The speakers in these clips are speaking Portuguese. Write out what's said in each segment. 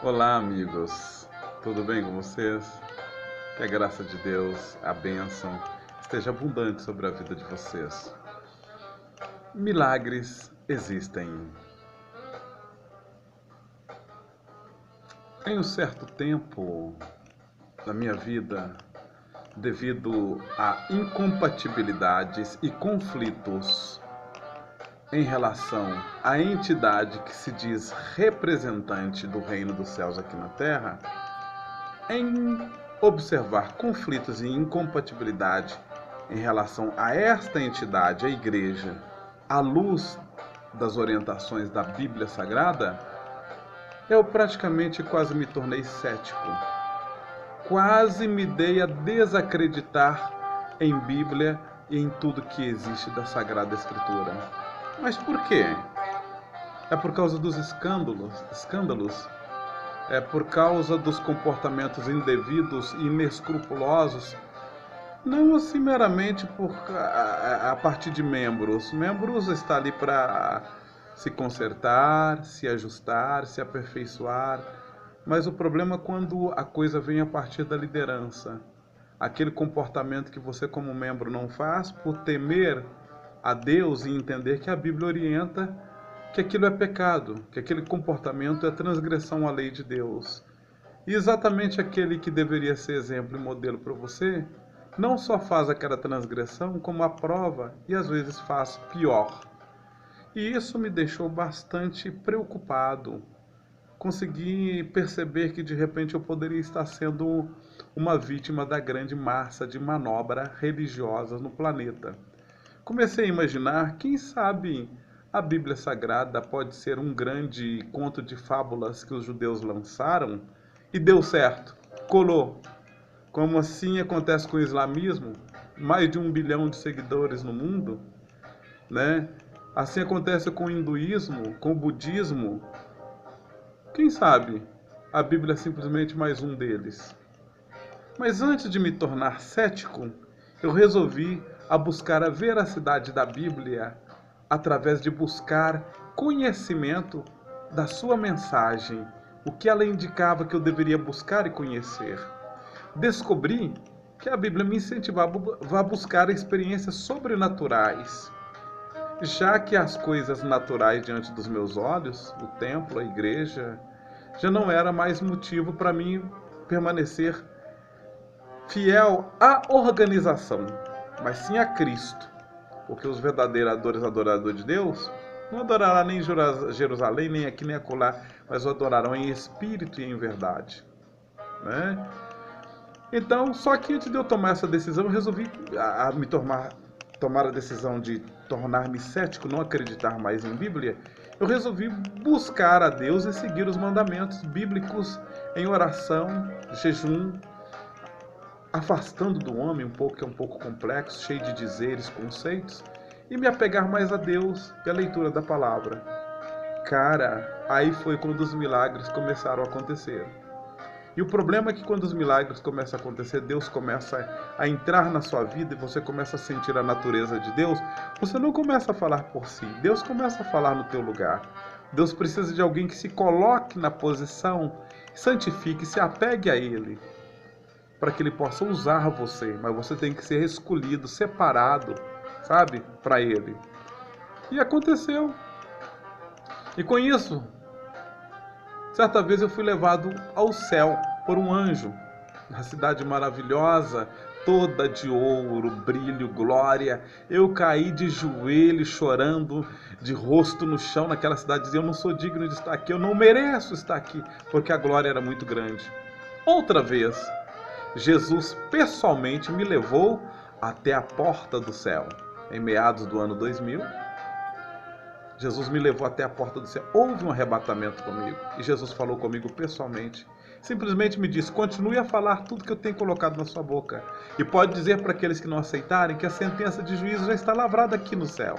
Olá, amigos. Tudo bem com vocês? Que a graça de Deus, a bênção, esteja abundante sobre a vida de vocês. Milagres existem. Em um certo tempo da minha vida, devido a incompatibilidades e conflitos em relação à entidade que se diz representante do reino dos céus aqui na terra, em observar conflitos e incompatibilidade em relação a esta entidade, a igreja, à luz das orientações da Bíblia Sagrada, eu praticamente quase me tornei cético. Quase me dei a desacreditar em Bíblia e em tudo que existe da Sagrada Escritura. Mas por quê? É por causa dos escândalos, é por causa dos comportamentos indevidos e inescrupulosos, não assim meramente a partir de membros. Membros está ali para se consertar, se ajustar, se aperfeiçoar, mas o problema é quando a coisa vem a partir da liderança. Aquele comportamento que você como membro não faz por temer a Deus e entender que a Bíblia orienta que aquilo é pecado, que aquele comportamento é transgressão à lei de Deus. E exatamente aquele que deveria ser exemplo e modelo para você, não só faz aquela transgressão, como aprova e às vezes faz pior. E isso me deixou bastante preocupado. Consegui perceber que de repente eu poderia estar sendo uma vítima da grande massa de manobra religiosas no planeta. Comecei a imaginar, quem sabe a Bíblia Sagrada pode ser um grande conto de fábulas que os judeus lançaram e deu certo, colou. Como assim acontece com o islamismo, mais de 1 bilhão de seguidores no mundo, né? Assim acontece com o hinduísmo, com o budismo. Quem sabe a Bíblia é simplesmente mais um deles. Mas antes de me tornar cético, eu resolvi buscar a veracidade da Bíblia através de buscar conhecimento da sua mensagem, o que ela indicava que eu deveria buscar e conhecer. Descobri que a Bíblia me incentivava a buscar experiências sobrenaturais, já que as coisas naturais diante dos meus olhos, o templo, a igreja, já não era mais motivo para mim permanecer fiel à organização, mas sim a Cristo. Porque os verdadeiros adoradores de Deus não adorarão nem em Jerusalém, nem aqui, nem acolá, mas o adorarão em espírito e em verdade. Né? Então, só que antes de eu tomar essa decisão, eu resolvi tomar a decisão de tornar-me cético, não acreditar mais em Bíblia. Eu resolvi buscar a Deus e seguir os mandamentos bíblicos em oração, jejum, afastando do homem um pouco, que é um pouco complexo, cheio de dizeres, conceitos, e me apegar mais a Deus e a leitura da palavra. Cara, aí foi quando os milagres começaram a acontecer. E o problema é que quando os milagres começam a acontecer, Deus começa a entrar na sua vida e você começa a sentir a natureza de Deus, você não começa a falar por si, Deus começa a falar no teu lugar. Deus precisa de alguém que se coloque na posição, santifique, se apegue a Ele, para que Ele possa usar você, mas você tem que ser escolhido, separado, sabe, para Ele. E aconteceu. E com isso, certa vez eu fui levado ao céu por um anjo, na cidade maravilhosa, toda de ouro, brilho, glória. Eu caí de joelhos, chorando, de rosto no chão naquela cidade, dizendo: eu não sou digno de estar aqui, eu não mereço estar aqui, porque a glória era muito grande. Outra vez, Jesus pessoalmente me levou até a porta do céu. Em meados do ano 2000, Jesus me levou até a porta do céu. Houve um arrebatamento comigo e Jesus falou comigo pessoalmente. Simplesmente me disse: continue a falar tudo que eu tenho colocado na sua boca. E pode dizer para aqueles que não aceitarem que a sentença de juízo já está lavrada aqui no céu.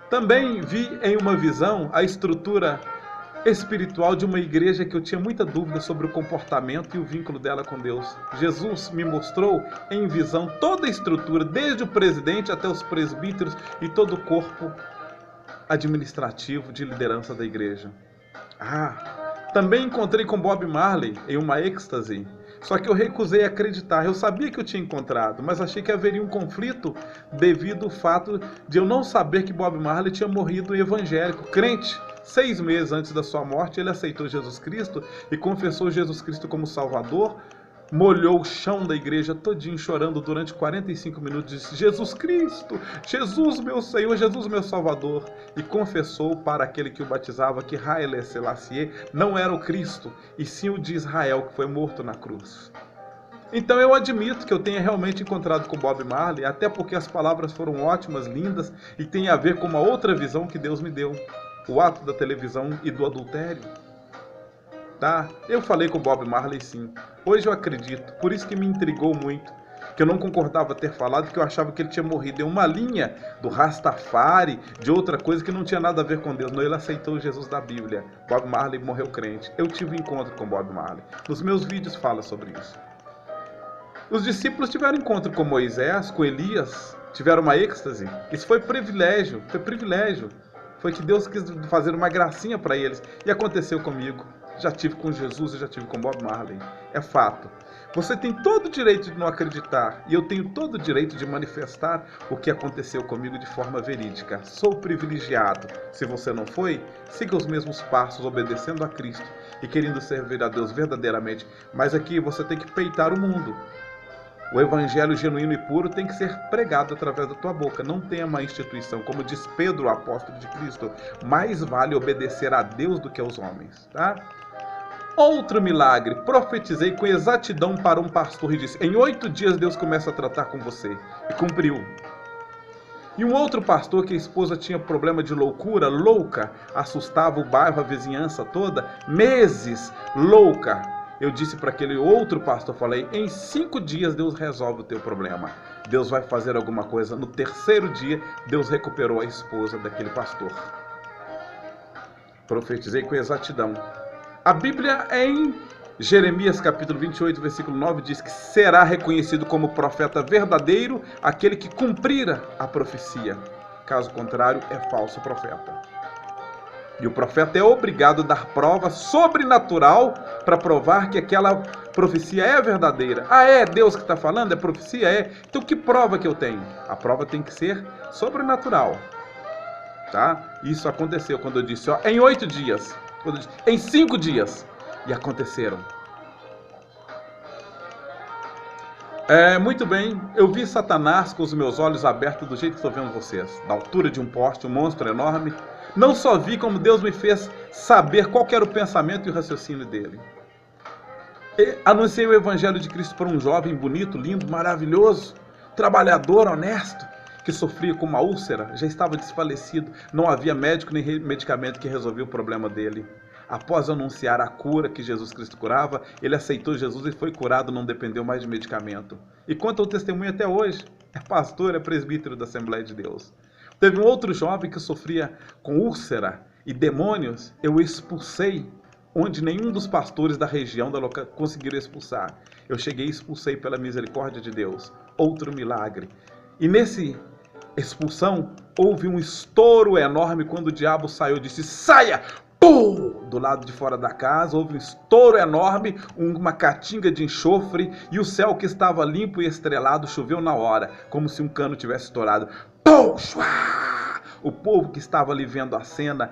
Também vi em uma visão a estrutura espiritual de uma igreja que eu tinha muita dúvida sobre o comportamento e o vínculo dela com Deus. Jesus me mostrou em visão toda a estrutura, desde o presidente até os presbíteros e todo o corpo administrativo de liderança da igreja. Também encontrei com Bob Marley em uma êxtase. Só que eu recusei acreditar. Eu sabia que eu tinha encontrado, mas achei que haveria um conflito devido ao fato de eu não saber que Bob Marley tinha morrido evangélico, crente. 6 meses antes da sua morte, ele aceitou Jesus Cristo e confessou Jesus Cristo como Salvador, molhou o chão da igreja todinho chorando durante 45 minutos, disse: Jesus Cristo, Jesus meu Senhor, Jesus meu Salvador, e confessou para aquele que o batizava que Haile Selassie não era o Cristo, e sim o de Israel, que foi morto na cruz. Então eu admito que eu tenha realmente encontrado com Bob Marley, até porque as palavras foram ótimas, lindas, e tem a ver com uma outra visão que Deus me deu, o ato da televisão e do adultério. Tá? Eu falei com Bob Marley sim. Hoje eu acredito, por isso que me intrigou muito, que eu não concordava ter falado, que eu achava que ele tinha morrido em uma linha do Rastafari, de outra coisa que não tinha nada a ver com Deus. Não, ele aceitou Jesus da Bíblia. Bob Marley morreu crente. Eu tive um encontro com Bob Marley. Nos meus vídeos fala sobre isso. Os discípulos tiveram encontro com Moisés, com Elias, tiveram uma êxtase. Isso foi privilégio, foi privilégio. Foi que Deus quis fazer uma gracinha para eles. E aconteceu comigo. Já tive com Jesus e já tive com Bob Marley. É fato. Você tem todo o direito de não acreditar. E eu tenho todo o direito de manifestar o que aconteceu comigo de forma verídica. Sou privilegiado. Se você não foi, siga os mesmos passos, obedecendo a Cristo e querendo servir a Deus verdadeiramente. Mas aqui você tem que peitar o mundo. O evangelho genuíno e puro tem que ser pregado através da tua boca. Não tenha uma instituição. Como diz Pedro, o apóstolo de Cristo, mais vale obedecer a Deus do que aos homens. Tá? Outro milagre. Profetizei com exatidão para um pastor e disse: em 8 dias Deus começa a tratar com você. E cumpriu. E um outro pastor que a esposa tinha problema de loucura, louca, assustava o bairro, a vizinhança toda, meses, louca. Eu disse para aquele outro pastor, falei: em 5 dias Deus resolve o teu problema. Deus vai fazer alguma coisa. No 3º dia, Deus recuperou a esposa daquele pastor. Profetizei com exatidão. A Bíblia em Jeremias capítulo 28, versículo 9, diz que será reconhecido como profeta verdadeiro aquele que cumprira a profecia. Caso contrário, é falso profeta. E o profeta é obrigado a dar prova sobrenatural para provar que aquela profecia é verdadeira. Ah, é Deus que está falando? É profecia? É. Então que prova que eu tenho? A prova tem que ser sobrenatural. Tá? Isso aconteceu quando eu disse, ó, em 8 dias. Quando eu disse, em 5 dias. E aconteceram. Muito bem, eu vi Satanás com os meus olhos abertos do jeito que estou vendo vocês. Da altura de um poste, um monstro enorme. Não só vi, como Deus me fez saber qual era o pensamento e o raciocínio dele. Anunciei o Evangelho de Cristo para um jovem bonito, lindo, maravilhoso, trabalhador, honesto, que sofria com uma úlcera, já estava desfalecido, não havia médico nem medicamento que resolvia o problema dele. Após anunciar a cura que Jesus Cristo curava, ele aceitou Jesus e foi curado, não dependeu mais de medicamento. E conta o testemunho até hoje. É pastor, é presbítero da Assembleia de Deus. Teve um outro jovem que sofria com úlcera e demônios, eu o expulsei, onde nenhum dos pastores da região da local conseguiram expulsar. Eu cheguei e expulsei pela misericórdia de Deus. Outro milagre. E nesse expulsão, houve um estouro enorme quando o diabo saiu e disse, saia! Pum! Do lado de fora da casa, houve um estouro enorme, uma caatinga de enxofre, e o céu que estava limpo e estrelado choveu na hora, como se um cano tivesse estourado. Pum! O povo que estava ali vendo a cena